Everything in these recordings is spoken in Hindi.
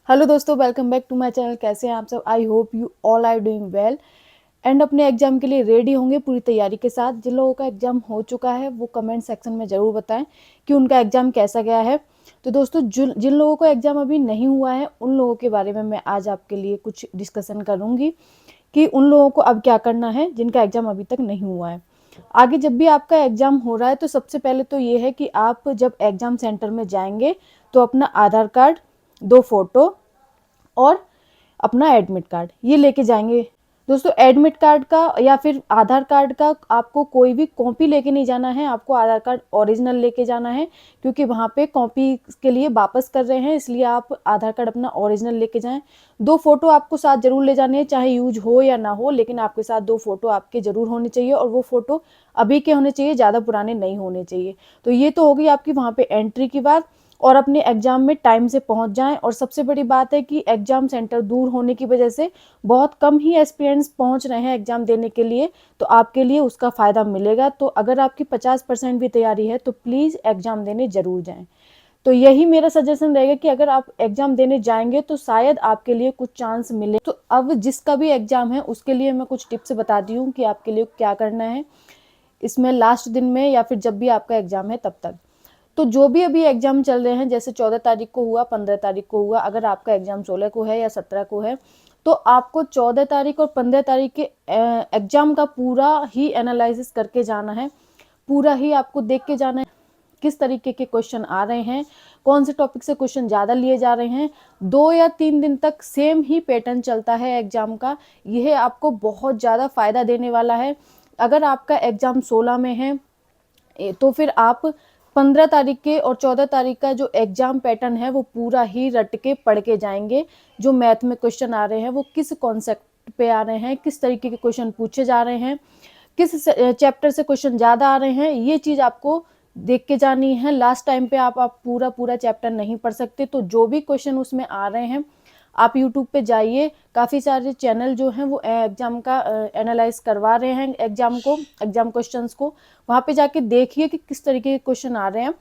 हेलो दोस्तों, welcome back to my channel. कैसे हैं आप सब? I hope you all are doing well and अपने एग्जाम के लिए रेडी होंगे पूरी तैयारी के साथ। जिन लोगों का एग्जाम हो चुका है वो कमेंट सेक्शन में ज़रूर बताएं कि उनका एग्जाम कैसा गया है। तो दोस्तों, जिन लोगों का एग्जाम अभी नहीं हुआ है उन लोगों के बारे में मैं आज आपके लिए कुछ डिस्कशन करूँगी कि उन लोगों को अब क्या करना है जिनका एग्जाम अभी तक नहीं हुआ है। आगे जब भी आपका एग्जाम हो रहा है तो सबसे पहले तो ये है कि आप जब एग्जाम सेंटर में जाएंगे तो अपना आधार कार्ड, 2 फोटो और अपना एडमिट कार्ड ये लेके जाएंगे। दोस्तों, एडमिट कार्ड का या फिर आधार कार्ड का आपको कोई भी कॉपी लेके नहीं जाना है, आपको आधार कार्ड ओरिजिनल लेके जाना है, क्योंकि वहाँ पे कॉपी के लिए वापस कर रहे हैं, इसलिए आप आधार कार्ड अपना ओरिजिनल लेके जाएं। 2 फोटो आपको साथ जरूर ले जाने हैं, चाहे यूज हो या ना हो, लेकिन आपके साथ 2 फोटो आपके जरूर होने चाहिए और वो फोटो अभी के होने चाहिए, ज़्यादा पुराने नहीं होने चाहिए। तो ये तो होगी आपकी वहाँ पे एंट्री की बात। और अपने एग्जाम में टाइम से पहुंच जाएं। और सबसे बड़ी बात है कि एग्जाम सेंटर दूर होने की वजह से बहुत कम ही एस्पिरेंट्स पहुंच रहे हैं एग्जाम देने के लिए, तो आपके लिए उसका फ़ायदा मिलेगा। तो अगर आपकी 50% भी तैयारी है तो प्लीज़ एग्जाम देने ज़रूर जाएं। तो यही मेरा सजेशन रहेगा कि अगर आप एग्जाम देने जाएंगे तो शायद आपके लिए कुछ चांस मिले। तो अब जिसका भी एग्जाम है उसके लिए मैं कुछ टिप्स बताती हूँ कि आपके लिए क्या करना है इसमें लास्ट दिन में या फिर जब भी आपका एग्जाम है तब तक। तो जो भी अभी एग्जाम चल रहे हैं, जैसे 14 तारीख को हुआ, 15 तारीख को हुआ, अगर आपका एग्जाम 16 को है या 17 को है तो आपको 14 तारीख और 15 तारीख के एग्जाम का पूरा ही एनालिसिस करके जाना है। पूरा ही आपको देख के जाना है किस तरीके के क्वेश्चन आ रहे हैं, कौन से टॉपिक से क्वेश्चन ज़्यादा लिए जा रहे हैं। 2 या 3 दिन तक सेम ही पैटर्न चलता है एग्जाम का। यह आपको बहुत ज़्यादा फायदा देने वाला है। अगर आपका एग्जाम 16 में है तो फिर आप 15 तारीख के और 14 तारीख का जो एग्जाम पैटर्न है वो पूरा ही रट के पढ़ के जाएंगे। जो मैथ में क्वेश्चन आ रहे हैं वो किस कॉन्सेप्ट पे आ रहे हैं, किस तरीके के क्वेश्चन पूछे जा रहे हैं, किस चैप्टर से क्वेश्चन ज़्यादा आ रहे हैं, ये चीज़ आपको देख के जानी है। लास्ट टाइम पे आप पूरा पूरा चैप्टर नहीं पढ़ सकते, तो जो भी क्वेश्चन उसमें आ रहे हैं आप यूट्यूब पे जाइए। काफ़ी सारे चैनल जो हैं वो एग्जाम का एनालाइज करवा रहे हैं एग्जाम को, एग्जाम क्वेश्चंस को। वहाँ पे जाके देखिए कि किस तरीके के क्वेश्चन आ रहे हैं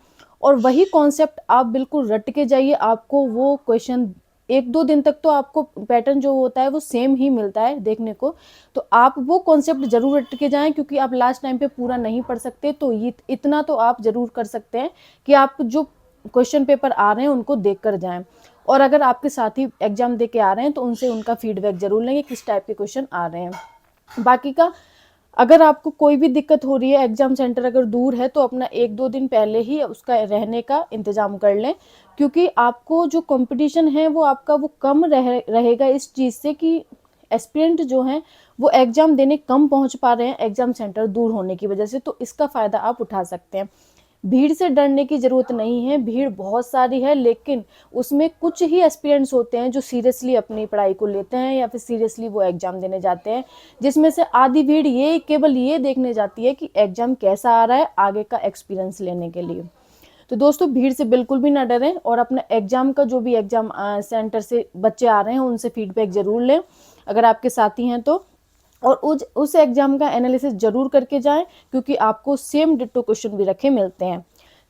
और वही कॉन्सेप्ट आप बिल्कुल रट के जाइए। आपको वो क्वेश्चन 1-2 दिन तक तो आपको पैटर्न जो होता है वो सेम ही मिलता है देखने को। तो आप वो कॉन्सेप्ट जरूर रट के जाएं, क्योंकि आप लास्ट टाइम पे पूरा नहीं पढ़ सकते। तो ये इतना तो आप जरूर कर सकते हैं कि आप जो क्वेश्चन पेपर आ रहे हैं उनको देख कर जाएं। और अगर आपके साथी एग्जाम दे के आ रहे हैं तो उनसे उनका फीडबैक जरूर लेंगे किस टाइप के क्वेश्चन आ रहे हैं। बाकी का अगर आपको कोई भी दिक्कत हो रही है, एग्जाम सेंटर अगर दूर है, तो अपना 1-2 दिन पहले ही उसका रहने का इंतजाम कर लें, क्योंकि आपको जो कंपटीशन है वो आपका वो कम रहेगा इस चीज़ से कि एस्पिरेंट जो हैं वो एग्जाम देने कम पहुंच पा रहे हैं एग्जाम सेंटर दूर होने की वजह से। तो इसका फ़ायदा आप उठा सकते हैं। भीड़ से डरने की ज़रूरत नहीं है, भीड़ बहुत सारी है, लेकिन उसमें कुछ ही एस्पिरेंट्स होते हैं जो सीरियसली अपनी पढ़ाई को लेते हैं या फिर सीरियसली वो एग्ज़ाम देने जाते हैं, जिसमें से आधी भीड़ ये केवल ये देखने जाती है कि एग्ज़ाम कैसा आ रहा है आगे का एक्सपीरियंस लेने के लिए। तो दोस्तों, भीड़ से बिल्कुल भी ना डरें और अपना एग्ज़ाम का जो भी एग्ज़ाम सेंटर से बच्चे आ रहे हैं उनसे फीडबैक ज़रूर लें अगर आपके साथी हैं तो। और उस एग्जाम का एनालिसिस जरूर करके जाएं, क्योंकि आपको सेम डिट्टो क्वेश्चन भी रखे मिलते हैं।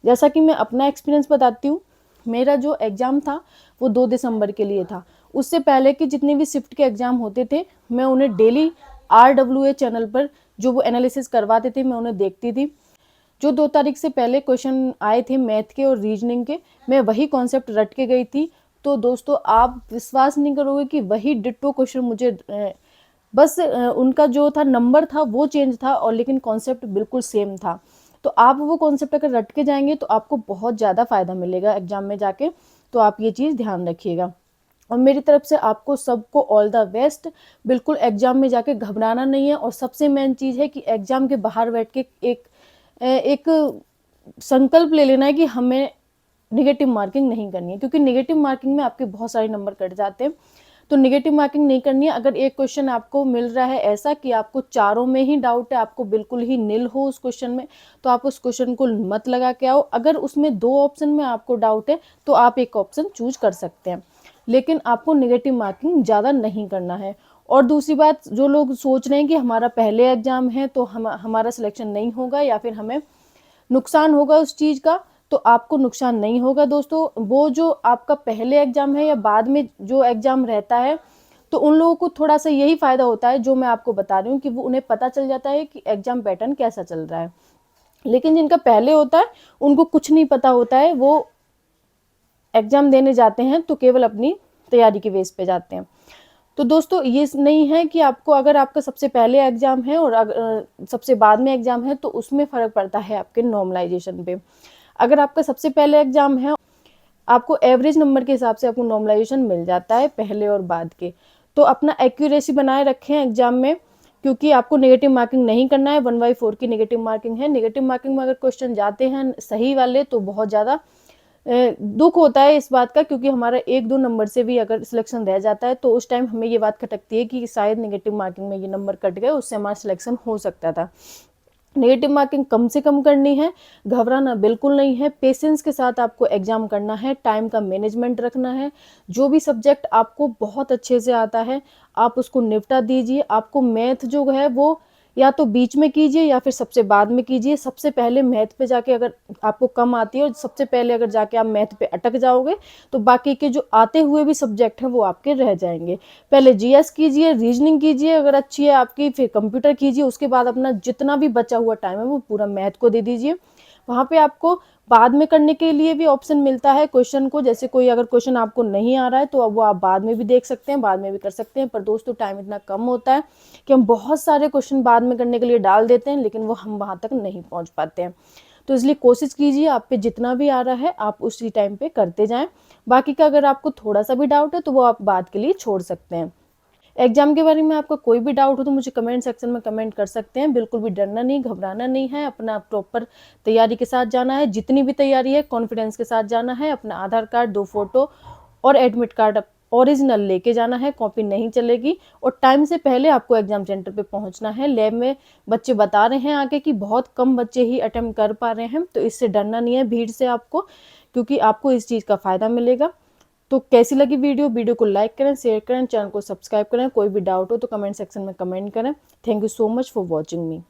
जैसा कि मैं अपना एक्सपीरियंस बताती हूँ, मेरा जो एग्ज़ाम था वो 2 दिसंबर के लिए था। उससे पहले के जितने भी शिफ्ट के एग्ज़ाम होते थे मैं उन्हें डेली RWA चैनल पर जो वो एनालिसिस करवाते थे मैं उन्हें देखती थी। जो 2 तारीख से पहले क्वेश्चन आए थे मैथ के और रीजनिंग के, मैं वही कॉन्सेप्ट रट के गई थी। तो दोस्तों, आप विश्वास नहीं करोगे कि वही डिट्टो क्वेश्चन मुझे बस उनका जो था नंबर था वो चेंज था और लेकिन कॉन्सेप्ट बिल्कुल सेम था। तो आप वो कॉन्सेप्ट अगर रट के जाएंगे तो आपको बहुत ज़्यादा फ़ायदा मिलेगा एग्जाम में जाके। तो आप ये चीज़ ध्यान रखिएगा और मेरी तरफ से आपको सबको ऑल द बेस्ट। बिल्कुल एग्जाम में जाके घबराना नहीं है। और सबसे मेन चीज़ है कि एग्जाम के बाहर बैठ के एक संकल्प ले लेना है कि हमें निगेटिव मार्किंग नहीं करनी है, क्योंकि निगेटिव मार्किंग में आपके बहुत सारे नंबर कट जाते हैं। तो निगेटिव मार्किंग नहीं करनी है। अगर एक क्वेश्चन आपको मिल रहा है ऐसा कि आपको चारों में ही डाउट है, आपको बिल्कुल ही निल हो उस क्वेश्चन में, तो आप उस क्वेश्चन को मत लगा के आओ। अगर उसमें 2 ऑप्शन में आपको डाउट है तो आप एक ऑप्शन चूज कर सकते हैं, लेकिन आपको निगेटिव मार्किंग ज़्यादा नहीं करना है। और दूसरी बात, जो लोग सोच रहे हैं कि हमारा पहले एग्जाम है तो हमारा सिलेक्शन नहीं होगा या फिर हमें नुकसान होगा उस चीज़ का, तो आपको नुकसान नहीं होगा दोस्तों। वो जो आपका पहले एग्ज़ाम है या बाद में जो एग्ज़ाम रहता है, तो उन लोगों को थोड़ा-सा यही फ़ायदा होता है जो मैं आपको बता रही हूँ कि वो उन्हें पता चल जाता है कि एग्ज़ाम पैटर्न कैसा चल रहा है। लेकिन जिनका पहले होता है, उनको कुछ नहीं पता होता है, वो एग्ज़ाम देने जाते हैं तो केवल अपनी तैयारी के बेस पे जाते हैं। तो दोस्तों ये नहीं है कि आपको अगर आपका सबसे पहले एग्ज़ाम है और सबसे बाद में एग्ज़ाम है तो उसमें फ़र्क पड़ता है आपके नॉर्मलाइज़ेशन पे। अगर आपका सबसे पहले एग्ज़ाम है, आपको एवरेज नंबर के हिसाब से आपको नॉर्मलाइज़ेशन मिल जाता है पहले और बाद के। तो अपना एक्यूरेसी बनाए रखें एग्ज़ाम में, क्योंकि आपको नेगेटिव मार्किंग नहीं करना है। 1/4 की नेगेटिव मार्किंग है। नेगेटिव मार्किंग में अगर क्वेश्चन जाते हैं सही वाले तो बहुत ज़्यादा दुःख होता है इस बात का, क्योंकि हमारा 1-2 नंबर से भी अगर सिलेक्शन रह जाता है तो उस टाइम हमें ये बात खटकती है कि शायद नेगेटिव मार्किंग में ये नंबर कट गए, उससे हमारा सिलेक्शन हो सकता था। नेगेटिव मार्किंग कम से कम करनी है, घबराना बिल्कुल नहीं है, पेशेंस के साथ आपको एग्ज़ाम करना है, टाइम का मैनेजमेंट रखना है। जो भी सब्जेक्ट आपको बहुत अच्छे से आता है, आप उसको निपटा दीजिए। आपको मैथ जो है वो या तो बीच में कीजिए या फिर सबसे बाद में कीजिए। सबसे पहले मैथ पे जाके अगर आपको कम आती है और सबसे पहले अगर जाके आप मैथ पे अटक जाओगे, तो बाकी के जो आते हुए भी सब्जेक्ट हैं वो आपके रह जाएँगे। पहले जीएस कीजिए, रीजनिंग कीजिए अगर अच्छी है आपकी, फिर कंप्यूटर कीजिए, उसके बाद अपना जितना भी बचा हुआ टाइम है वो पूरा मैथ को दे दीजिए। वहाँ पे आपको बाद में करने के लिए भी ऑप्शन मिलता है क्वेश्चन को, जैसे कोई अगर क्वेश्चन आपको नहीं आ रहा है तो अब वो आप बाद में भी देख सकते हैं, बाद में भी कर सकते हैं। पर दोस्तों टाइम इतना कम होता है कि हम बहुत सारे क्वेश्चन बाद में करने के लिए डाल देते हैं, लेकिन वो हम वहाँ तक नहीं पहुँच पाते हैं। तो इसलिए कोशिश कीजिए आप पे जितना भी आ रहा है आप उसी टाइम पे करते जाएँ। बाकी का अगर आपको थोड़ा-सा भी डाउट है तो वो आप बाद के लिए छोड़ सकते हैं। एग्ज़ाम के बारे में आपका कोई भी डाउट हो तो मुझे कमेंट सेक्शन में कमेंट कर सकते हैं। बिल्कुल भी डरना नहीं, घबराना नहीं है, अपना प्रॉपर तैयारी के साथ जाना है। जितनी भी तैयारी है कॉन्फिडेंस के साथ जाना है। अपना आधार कार्ड, 2 फ़ोटो और एडमिट कार्ड ओरिजिनल लेके जाना है, कॉपी नहीं चलेगी। और टाइम से पहले आपको एग्ज़ाम सेंटर पे पहुंचना है। लैब में बच्चे बता रहे हैं आगे कि बहुत कम बच्चे ही अटेम्प्ट कर पा रहे हैं, तो इससे डरना नहीं है भीड़ से आपको, क्योंकि आपको इस चीज़ का फ़ायदा मिलेगा। तो कैसी लगी वीडियो को लाइक करें, शेयर करें, चैनल को सब्सक्राइब करें। कोई भी डाउट हो तो कमेंट सेक्शन में कमेंट करें। Thank you so much for watching me.